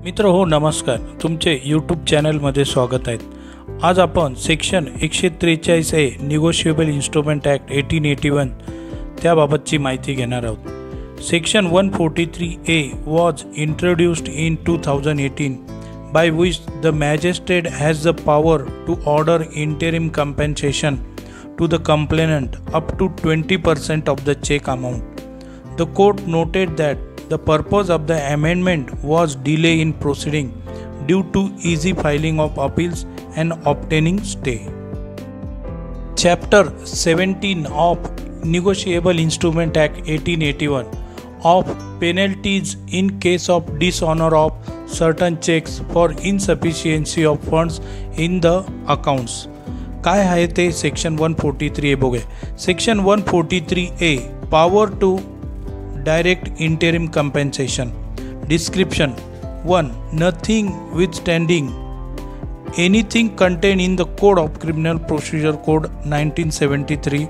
मित्र हो नमस्कार, तुमचे यूट्यूब चॅनलमध्ये स्वागत आहे। आज आपण section 143A negotiable instrument act 1881 त्याबाबतची माहिती घेणार आहोत। Section 143A was introduced in 2018 by which the magistrate has the power to order interim compensation to the complainant up to 20% of the check amount. The court noted that the purpose of the amendment was delay in proceeding due to easy filing of appeals and obtaining stay. Chapter 17 of Negotiable Instrument Act 1881 of penalties in case of dishonor of certain checks for insufficiency of funds in the accounts. काय आहे ते section 143A बघूया। Section 143A power to direct interim compensation. Description 1. Notwithstanding anything contained in the Code of Criminal Procedure Code 1973,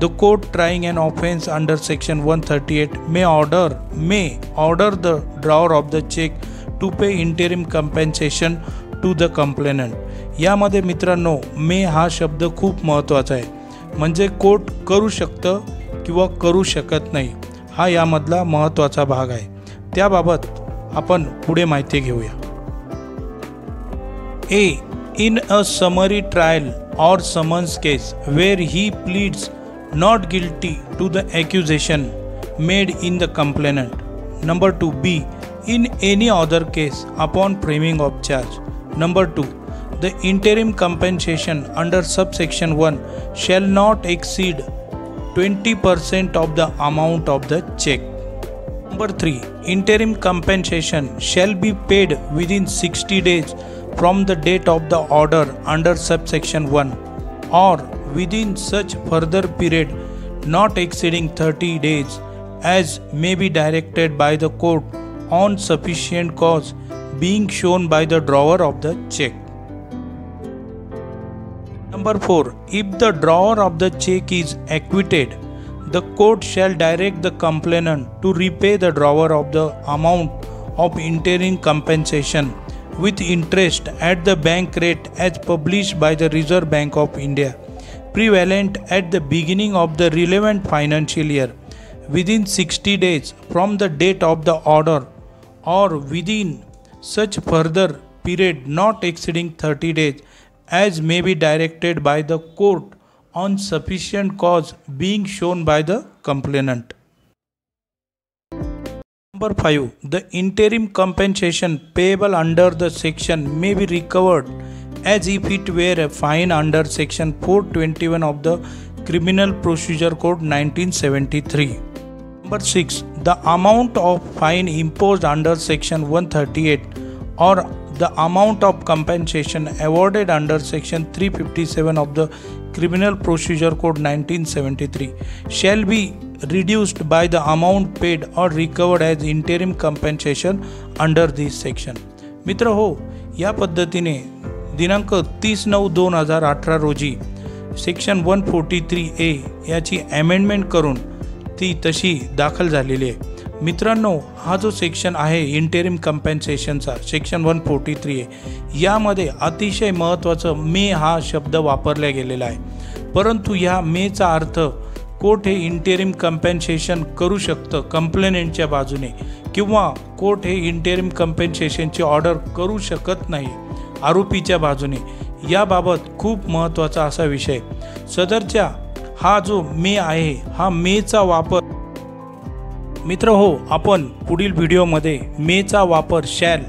the court trying an offense under section 138 may order the drawer of the check to pay interim compensation to the complainant. यामध्ये मित्रांनो मे हा शब्द खूप महत्त्वाचा आहे, म्हणजे court करू शकतं किंवा करू शकत नाही, हा यामधला महत्त्वाचा भाग आहे। त्याबाबत आपण पुढे माहिती घेऊया। A. In a summary trial or summons case where he pleads not guilty to the accusation made in the complainant. Number 2. B. In any other case upon framing of charge. Number 2. The interim compensation under subsection 1 shall not exceed 20% of the amount of the check. Number 3. Interim compensation shall be paid within 60 days from the date of the order under subsection 1 or within such further period not exceeding 30 days as may be directed by the court on sufficient cause being shown by the drawer of the check. Number 4. If the drawer of the check is acquitted, the court shall direct the complainant to repay the drawer of the amount of interim compensation with interest at the bank rate as published by the Reserve Bank of India, prevalent at the beginning of the relevant financial year, within 60 days from the date of the order or within such further period not exceeding 30 days as may be directed by the court on sufficient cause being shown by the complainant. Number 5. The interim compensation payable under the section may be recovered as if it were a fine under section 421 of the Criminal Procedure Code 1973. Number 6. The amount of fine imposed under section 138 or the amount of compensation awarded under section 357 of the Criminal Procedure Code 1973 shall be reduced by the amount paid or recovered as interim compensation under this section. मित्र हो, या पद्धतीने दिनांक 30/9/2018 रोजी section 143A याची amendment करून ती तशी दाखल झालेली आहे। मित्रांनो, हा जो सेक्शन आहे इंटेरिम कंपेन्सेशनचा सेक्शन 143A, यामध्ये अतिशय महत्त्वाचं मे हा शब्द वापरला गेलेला आहे। परंतु ह्या मेचा अर्थ कोर्ट हे इंटेरिम कंपेन्सेशन करू शकतं कंप्लेनेंटच्या बाजूने, किंवा कोर्ट हे इंटेरिम कंपेन्सेशनची ऑर्डर करू शकत नाही आरोपीच्या बाजूने। याबाबत खूप महत्त्वाचा असा विषय सदरच्या हा जो मे आहे, हा मेचा वापर मित्र हो, आपण पुढील व्हिडिओमध्ये मेचा वापर शॅल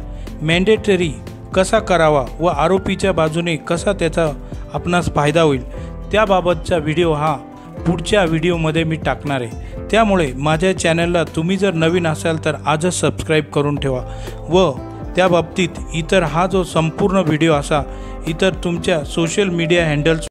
मॅन्डेटरी कसा करावा व आरोपीच्या बाजूने कसा त्याचा आपणास फायदा होईल त्याबाबतचा व्हिडिओ हा पुढच्या व्हिडिओमध्ये मी टाकणार आहे। त्यामुळे माझ्या चॅनलला तुम्ही जर नवीन असाल तर आजच सबस्क्राईब करून ठेवा व त्या बाबतीत इतर हा जो संपूर्ण व्हिडिओ असा इतर तुमच्या सोशल मीडिया हँडल्स